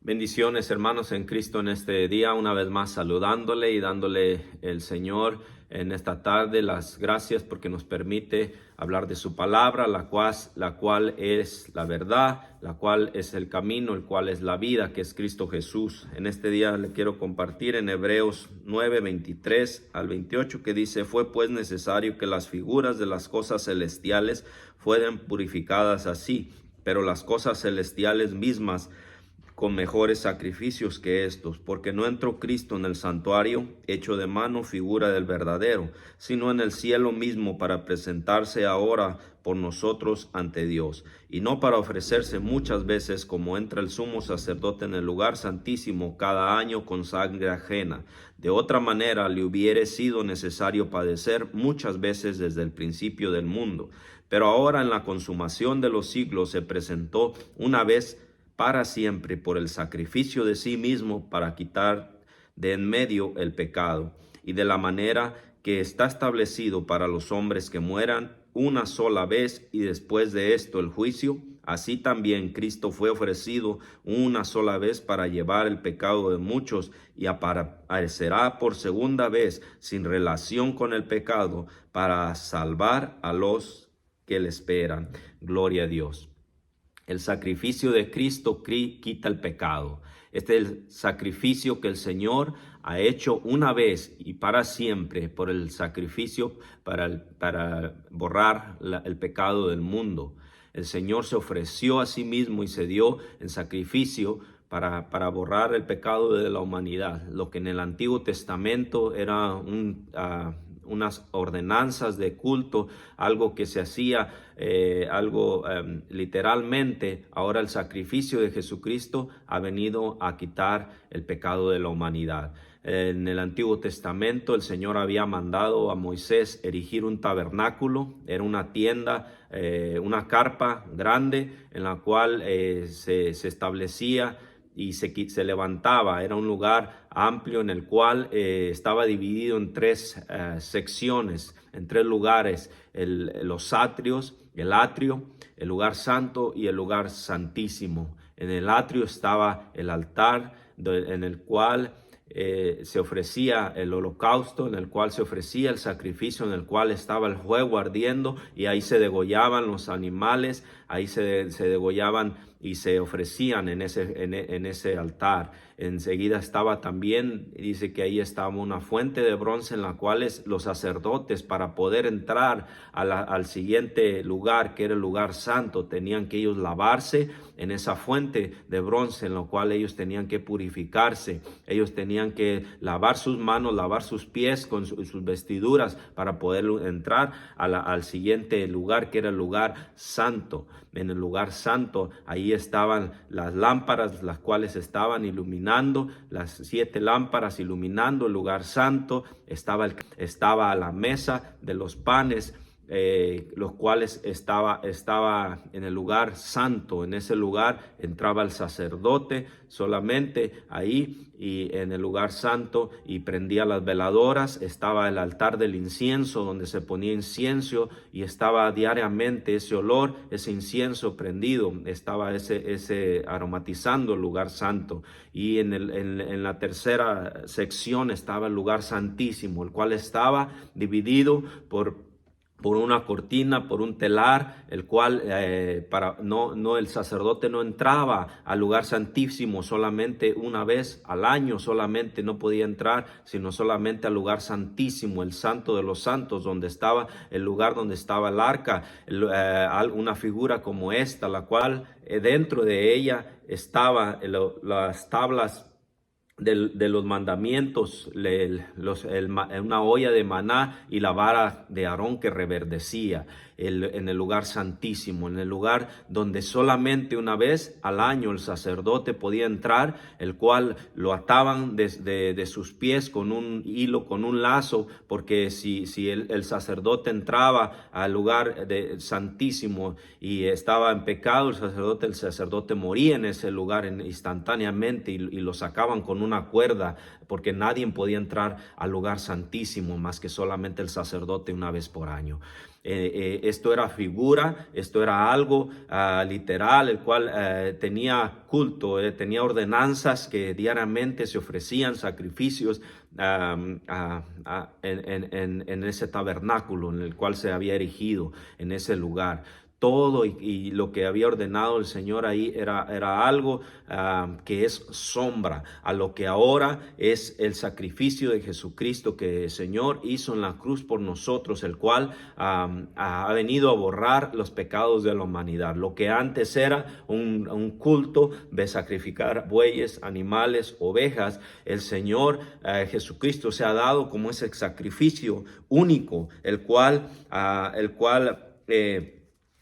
Bendiciones, hermanos en Cristo, en este día, una vez más saludándole y dándole el Señor en esta tarde las gracias porque nos permite hablar de su palabra, la cual es la verdad, la cual es el camino, el cual es la vida, que es Cristo Jesús. En este día le quiero compartir en Hebreos 9, 23 al 28, que dice: fue pues necesario que las figuras de las cosas celestiales fueran purificadas así, pero las cosas celestiales mismas con mejores sacrificios que estos, porque no entró Cristo en el santuario hecho de mano, figura del verdadero, sino en el cielo mismo, para presentarse ahora por nosotros ante Dios, y no para ofrecerse muchas veces como entra el sumo sacerdote en el lugar santísimo cada año con sangre ajena. De otra manera le hubiere sido necesario padecer muchas veces desde el principio del mundo. Pero ahora, en la consumación de los siglos, se presentó una vez para siempre por el sacrificio de sí mismo, para quitar de en medio el pecado, y de la manera que está establecido para los hombres que mueran una sola vez, y después de esto el juicio, así también Cristo fue ofrecido una sola vez para llevar el pecado de muchos, y aparecerá por segunda vez sin relación con el pecado, para salvar a los que le esperan. Gloria a Dios. El sacrificio de Cristo quita el pecado. Este es el sacrificio que el Señor ha hecho una vez y para siempre, por el sacrificio para borrar el pecado del mundo. El Señor se ofreció a sí mismo y se dio en sacrificio para borrar el pecado de la humanidad. Lo que en el Antiguo Testamento era unas ordenanzas de culto, algo que se hacía, literalmente. Ahora el sacrificio de Jesucristo ha venido a quitar el pecado de la humanidad. En el Antiguo Testamento el Señor había mandado a Moisés erigir un tabernáculo. Era una tienda, una carpa grande en la cual se establecía y se levantaba. Era un lugar amplio en el cual estaba dividido en tres secciones, en tres lugares: los atrios, el atrio, el lugar santo y el lugar santísimo. En el atrio estaba el altar en el cual se ofrecía el holocausto, en el cual se ofrecía el sacrificio, en el cual estaba el fuego ardiendo, y ahí se degollaban los animales, ahí se degollaban y se ofrecían en ese altar. Enseguida estaba también, dice que ahí estaba una fuente de bronce en la cual los sacerdotes, para poder entrar al siguiente lugar, que era el lugar santo, tenían que ellos lavarse en esa fuente de bronce, en la cual ellos tenían que purificarse. Ellos tenían que lavar sus manos, lavar sus pies con sus vestiduras, para poder entrar al siguiente lugar, que era el lugar santo. En el lugar santo, ahí estaban las lámparas, las cuales estaban iluminando, las 7 lámparas iluminando el lugar santo. Estaba la mesa de los panes, los cuales estaba en el lugar santo. En ese lugar entraba el sacerdote solamente ahí, y en el lugar santo, y prendía las veladoras. Estaba el altar del incienso, donde se ponía incienso, y estaba diariamente ese olor, ese incienso prendido, estaba ese aromatizando el lugar santo. Y en la tercera sección estaba el lugar santísimo, el cual estaba dividido por una cortina, por un telar, el cual el sacerdote no entraba al lugar santísimo solamente una vez al año. Solamente no podía entrar, sino solamente al lugar santísimo, el santo de los santos, donde estaba el lugar donde estaba el arca, una figura como esta, la cual dentro de ella estaba las tablas de los mandamientos, una olla de maná y la vara de Aarón que reverdecía en el lugar santísimo, en el lugar donde solamente una vez al año el sacerdote podía entrar, el cual lo ataban de sus pies con un hilo, con un lazo, porque si el sacerdote entraba al lugar santísimo y estaba en pecado, el sacerdote moría en ese lugar instantáneamente, y lo sacaban con una cuerda, porque nadie podía entrar al lugar santísimo más que solamente el sacerdote una vez por año. Esto era figura, esto era algo literal, el cual tenía culto, tenía ordenanzas que diariamente se ofrecían sacrificios en ese tabernáculo en el cual se había erigido en ese lugar. Todo y lo que había ordenado el Señor ahí era algo que es sombra a lo que ahora es el sacrificio de Jesucristo que el Señor hizo en la cruz por nosotros, el cual ha venido a borrar los pecados de la humanidad. Lo que antes era un culto de sacrificar bueyes, animales, ovejas, el Señor Jesucristo se ha dado como ese sacrificio único, el cual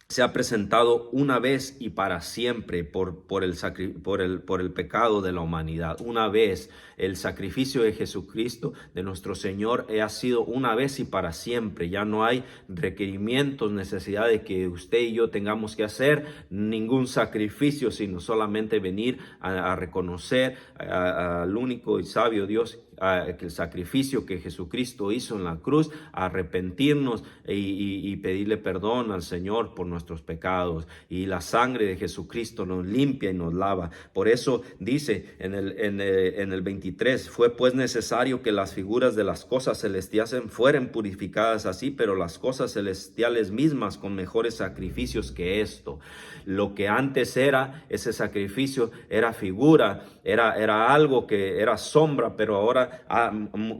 se ha presentado una vez y para siempre por el pecado de la humanidad. Una vez el sacrificio de Jesucristo, de nuestro Señor, ha sido una vez y para siempre. Ya no hay requerimientos, necesidad de que usted y yo tengamos que hacer ningún sacrificio, sino solamente venir a reconocer al único y sabio Dios, que el sacrificio que Jesucristo hizo en la cruz, arrepentirnos y pedirle perdón al Señor por nuestros pecados, y la sangre de Jesucristo nos limpia y nos lava. Por eso dice en el 23, fue pues necesario que las figuras de las cosas celestiales fueran purificadas así, pero las cosas celestiales mismas con mejores sacrificios que esto. Lo que antes era ese sacrificio era figura, era algo que era sombra, pero ahora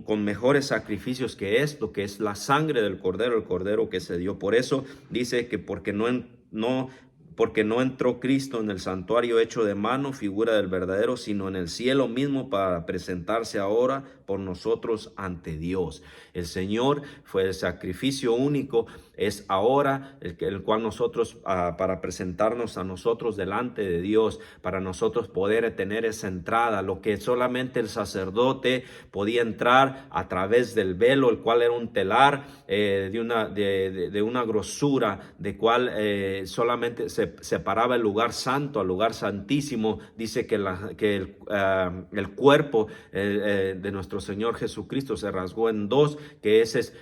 con mejores sacrificios que esto, que es la sangre del Cordero, el Cordero que se dio. Por eso dice que porque no entró Cristo en el santuario hecho de mano, figura del verdadero, sino en el cielo mismo para presentarse ahora por nosotros ante Dios. El Señor fue el sacrificio único, es ahora el cual nosotros, para presentarnos a nosotros delante de Dios, para nosotros poder tener esa entrada, lo que solamente el sacerdote podía entrar a través del velo, el cual era un telar de una grosura, de cual solamente se separaba el lugar santo al lugar santísimo. Dice que el cuerpo de nuestro Señor Jesucristo se rasgó en dos, que ese es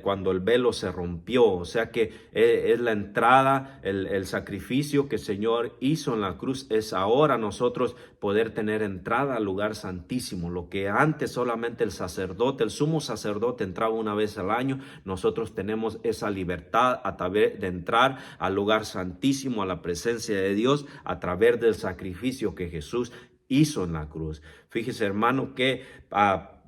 cuando el velo se rompió. O sea que es la entrada, el sacrificio que el Señor hizo en la cruz, es ahora nosotros poder tener entrada al lugar santísimo. Lo que antes solamente el sacerdote, el sumo sacerdote, entraba una vez al año, nosotros tenemos esa libertad a través de entrar al lugar santísimo, a la presencia de Dios, a través del sacrificio que Jesús hizo en la cruz. Fíjese, hermano, que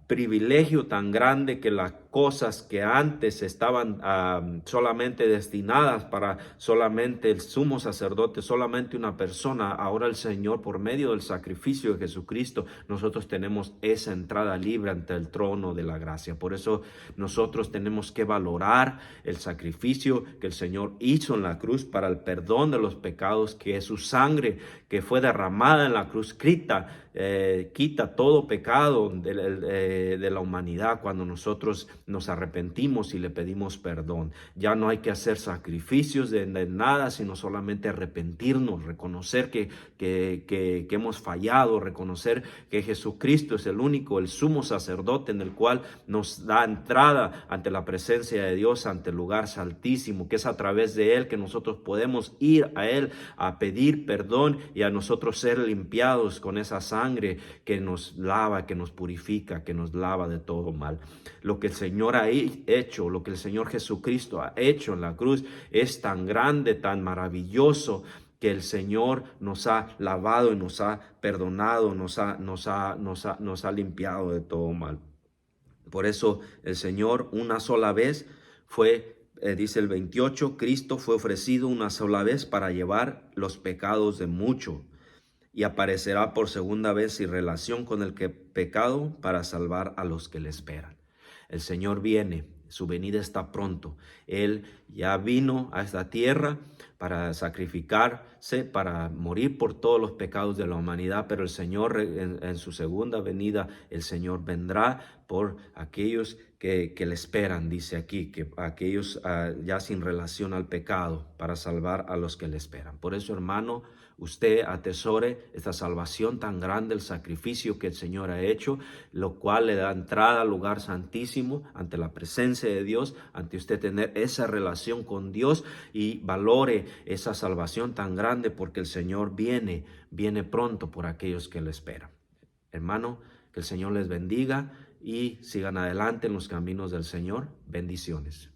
privilegio tan grande, que las cosas que antes estaban solamente destinadas para solamente el sumo sacerdote, solamente una persona, ahora el Señor, por medio del sacrificio de Jesucristo, nosotros tenemos esa entrada libre ante el trono de la gracia. Por eso nosotros tenemos que valorar el sacrificio que el Señor hizo en la cruz para el perdón de los pecados, que es su sangre que fue derramada en la cruz, quita todo pecado de la humanidad cuando nosotros nos arrepentimos y le pedimos perdón. Ya no hay que hacer sacrificios de nada, sino solamente arrepentirnos, reconocer que hemos fallado, reconocer que Jesucristo es el único, el sumo sacerdote, en el cual nos da entrada ante la presencia de Dios, ante el lugar santísimo, que es a través de Él que nosotros podemos ir a Él a pedir perdón y a nosotros ser limpiados con esa sangre que nos lava, que nos purifica, que nos lava de todo mal. Lo que el Señor ha hecho, lo que el Señor Jesucristo ha hecho en la cruz es tan grande, tan maravilloso, que el Señor nos ha lavado y nos ha perdonado, nos ha limpiado de todo mal. Por eso el Señor una sola vez dice el 28, Cristo fue ofrecido una sola vez para llevar los pecados de muchos, y aparecerá por segunda vez sin relación con el pecado para salvar a los que le esperan. El Señor viene, su venida está pronto. Él ya vino a esta tierra para sacrificarse, para morir por todos los pecados de la humanidad, pero el Señor en su segunda venida, el Señor vendrá por aquellos que le esperan, dice aquí, que aquellos ya sin relación al pecado, para salvar a los que le esperan. Por eso, hermano, usted atesore esta salvación tan grande, el sacrificio que el Señor ha hecho, lo cual le da entrada al lugar santísimo, ante la presencia de Dios, ante usted tener esa relación con Dios, y valore esa salvación tan grande, porque el Señor viene pronto por aquellos que le esperan. Hermano, que el Señor les bendiga y sigan adelante en los caminos del Señor. Bendiciones.